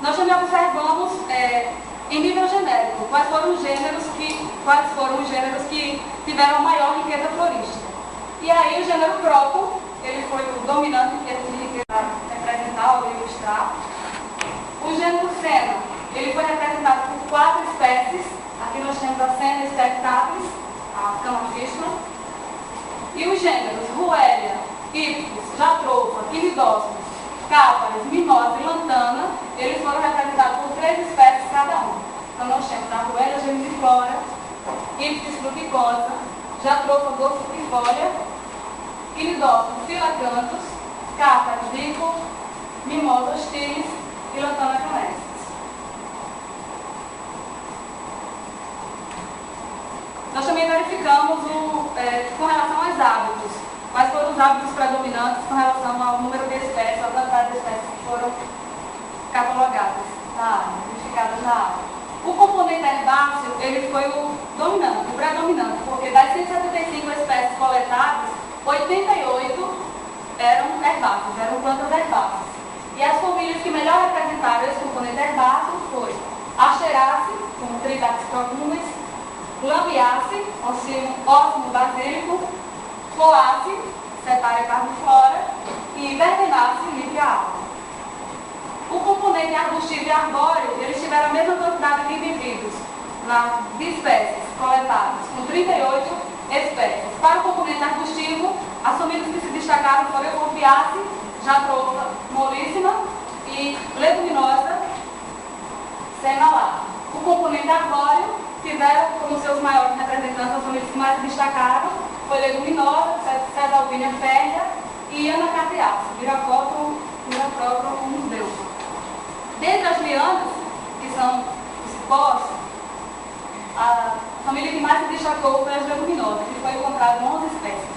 Nós também observamos, em nível genérico, quais foram os gêneros que tiveram maior riqueza florística. E aí o gênero Croton, ele foi o dominante em termos de riqueza representar ou ilustrar. O gênero Sena, ele foi representado por 4 espécies. Aqui nós temos a Sena spectabilis, a Camafisma. E os gêneros Ruélia, Iptus, Jatropha, Quinidócidos, Cáparis, Mimosa e Lantana, eles foram representados por 3 espécies cada um. Então nós temos a Ruélia gemidiflora, Iptus fruticosa, Jatropha dorsifolifolia, Quinidócidos filacanthus, Cáparis rico, Mimosa hostilis e Lantana canescens. Nós também verificamos com relação aos hábitos, quais foram os hábitos predominantes com relação ao número de espécies, à quantidade de espécies que foram catalogadas na área, identificadas na área. O componente herbáceo, ele foi o dominante, o predominante, porque das 175 espécies coletadas, 88 eram herbáceas, eram plantas herbáceas. E as famílias que melhor representaram esse componente herbáceo foi Asteraceae, como Tridax procumbens, Lambiaceae, Ocimo basílico, Floaceae, Setaria carniflora e Verbenaceae, Lipiaceae. O componente arbustivo e arbóreo, eles tiveram a mesma quantidade de indivíduos, de espécies coletadas, com 38 espécies. Para o componente arbustivo, as famílias que se destacaram foram Euphorbiaceae, Jatropha molíssima e Leguminosa Senala. O componente arbóreo tiveram como seus maiores representantes, as famílias que mais se destacaram, foi Leguminosa, Cesalvinia férrea e Anacardiaceae, Viracóptero, Museu. Dentre as lianas, que são os cipós, a família que mais se destacou foi as leguminosas, que foi encontrado 11 espécies.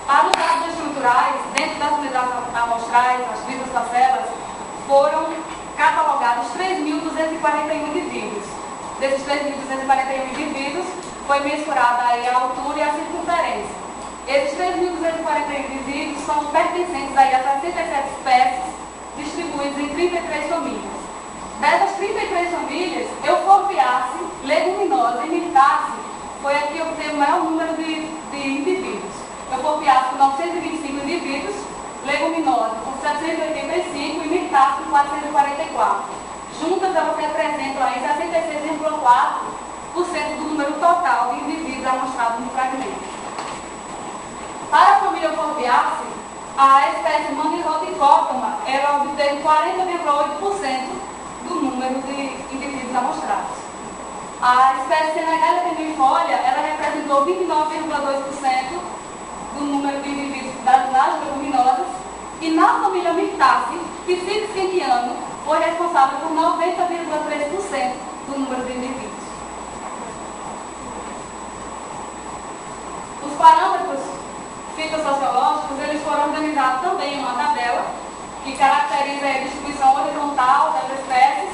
Para os dados estruturais, dentro das unidades amostrais, as fibras parcelas, foram catalogados 3.241 indivíduos. Desses 3.241 indivíduos, foi mensurada aí a altura e a circunferência. Esses 3.241 indivíduos são pertencentes aí a 67 espécies, distribuídos em 33 famílias. Dessas 33 famílias, Euphorbiaceae, Leguminosa e Myrtaceae foi a que obteve o maior número de indivíduos. Euphorbiaceae com 925 indivíduos, Leguminosa com 785 e Myrtaceae com 444. Juntas, elas representam aí 66,4% do número total de indivíduos amostrados no fragmento. Para a família Euphorbiaceae, a espécie Manirhoticótoma, ela obteve 40,8% do número de indivíduos amostrados. A espécie Senegalia tenuifolia, ela representou 29,2% do número de indivíduos das leguminosas, e na família Myrtaceae, Psittacea kenkiana foi responsável por 90,3% do número de indivíduos. Os parâmetros fitossociológicos, eles foram organizados também em uma tabela que caracteriza a distribuição horizontal das espécies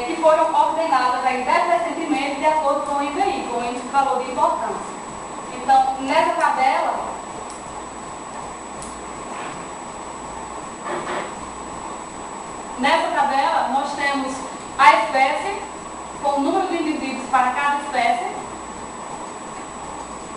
que foram ordenadas aí decrescentemente de acordo com o IVI, com o índice de valor de importância. Então, nessa tabela, nós temos a espécie com o número de indivíduos para cada espécie,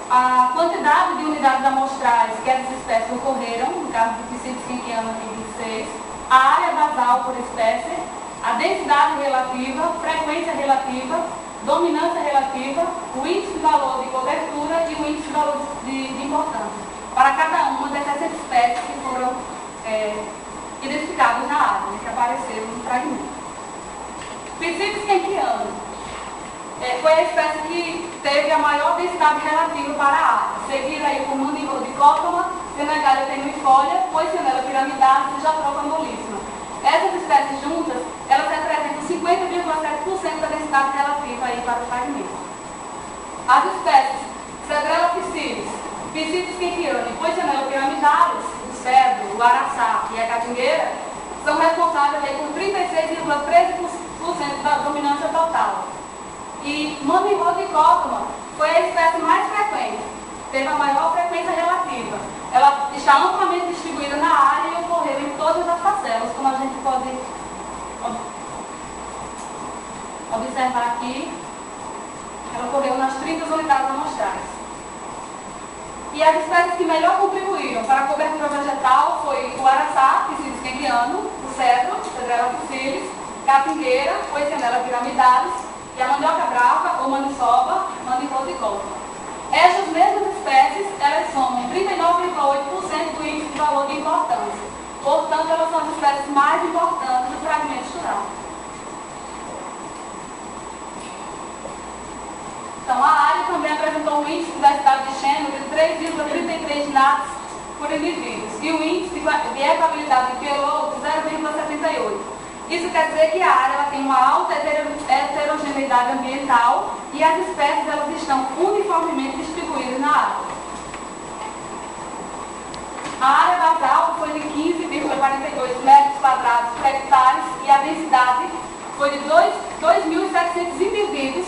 a quantidade de unidades amostrais que essas espécies ocorreram, no caso do Psittacea kenkiana aqui 26, a área basal por espécie, a densidade relativa, frequência relativa, dominância relativa, o índice de valor de cobertura e o índice de valor de importância, para cada uma dessas espécies que foram identificadas na área, que apareceram no fragmento. Psittacea kenkiana foi a espécie que teve a maior densidade relativa para a área, seguida aí por Manirhoticótoma, Senegalia tenuifolia, Poicianella piramidalis e Jatropha molíssima. Essas espécies juntas, elas representam 50,7% da densidade relativa aí para o fragmento. As espécies Cedrela piscilis, Psittacea kenkiana e Poicianella piramidalis, o cedro, o araçá e a catingueira, são responsáveis aí por 36,13% da dominância total. E Manirhoticótoma foi a espécie mais frequente, teve a maior frequência relativa. Ela está amplamente distribuída na área e ocorreu gente pode observar aqui, ela ocorreu nas 30 unidades amostrais. E as espécies que melhor contribuíram para a cobertura vegetal foi o araçá, Psittacea kempiana, o cedro, Cedrela physalis, catingueira, Poicenella pyramidalis, e a mandioca brava ou maniçoba, Manihot dicotoma. Estas mesmas espécies, elas somam 39,8% do índice de valor de importância. Portanto, elas são as espécies mais importantes do fragmento estudado. Então, a área também apresentou um índice de diversidade de gênero de 3,33 NATs por indivíduos e um índice de equabilidade de biologo de 0,78. Isso quer dizer que a área ela tem uma alta heterogeneidade ambiental e as espécies elas estão uniformemente distribuídas na área. A área basal foi de 15,42 metros quadrados por hectare e a densidade foi de 2.700 indivíduos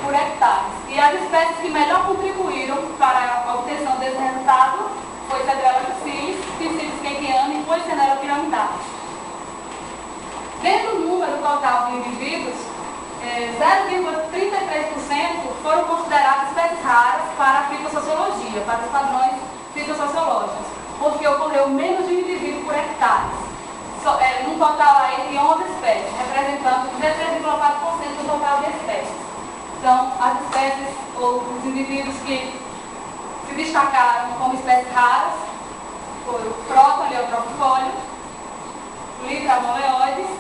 por hectare. E as espécies que melhor contribuíram para a obtenção desse resultado foi Cedrela physalis, Psittacea kempiana e Poicenella pyramidalis. Dentro do número total de indivíduos, 0,33% foram consideradas espécies raras para a fitossociologia, para os padrões fitossociológicos, porque ocorreu menos de um indivíduo por hectare. Num total aí de 11 espécies, representando 13,4% do total de espécies. Então, as espécies ou os indivíduos que se destacaram como espécies raras foram o próton Leutrophilio, o Lythra moleoides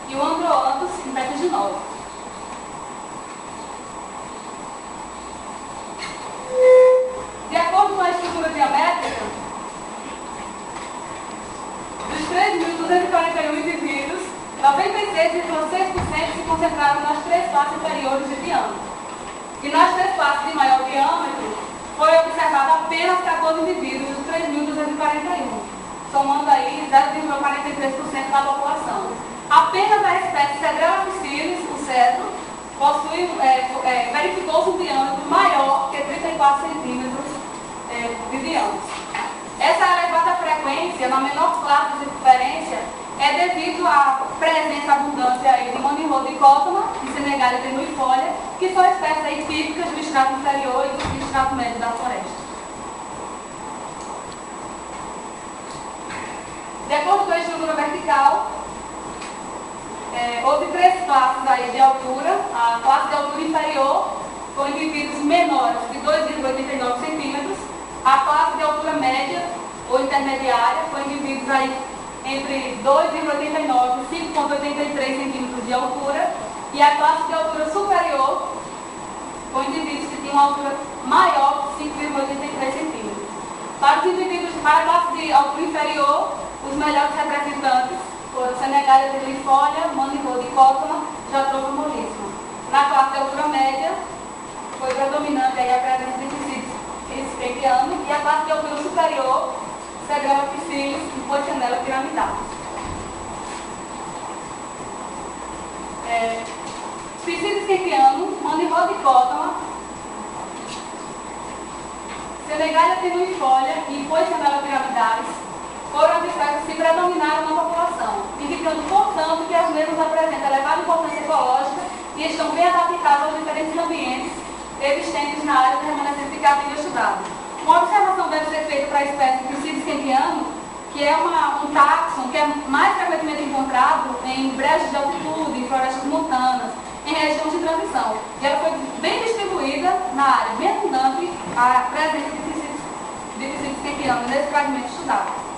e o Androanthus vertiginosus. De acordo com a estrutura geométrica, dos 3.241 indivíduos, 96,6% se concentraram nas 3 classes inferiores de diâmetro. E nas 3 classes de maior diâmetro, foi observado apenas 14 indivíduos dos 3.241, somando aí 0,43% da população. Apenas a espécie Cedrela physalis, o cedro, verificou-se um diâmetro maior que 34 centímetros de diâmetro. Essa elevada frequência na menor classe de diferença é devido à presença abundante aí de Manihot dicotoma e Senegalia tenuifolia, que são espécies aí típicas do estrato inferior e do estrato médio da floresta. De acordo com a estrutura vertical, houve 3 classes aí de altura. A classe de altura inferior, com indivíduos menores de 2,89 centímetros. A classe de altura média ou intermediária, com indivíduos aí entre 2,89 e 5,83 centímetros de altura. E a classe de altura superior, com indivíduos que tinham uma altura maior de 5,83 centímetros. Para a classe de altura inferior, os melhores representantes foram Senegalia tenuifolia, Manihot dicotoma, Jatropha mollissima. Na classe de altura média, foi predominante aí a presença de Psittacea kempiana e a classe de altura superior, Cedrela physalis e Poicenella pyramidalis. Psittacea kempiana, Manihot dicotoma, Senegalia tenuifolia e Poicenella pyramidalis foram as espécies que predominaram na população, indicando, portanto, que as mesmas apresentam elevada importância ecológica e estão bem adaptadas aos diferentes ambientes existentes na área remanescente de catilho estudado. Uma observação deve ser feita para a espécie Psittacea kempiana, que é um táxon que é mais frequentemente encontrado em brechas de altitude, em florestas montanas, em regiões de transição. E ela foi bem distribuída na área, bem abundante a presença de Psittacea kempiana nesse fragmento estudado.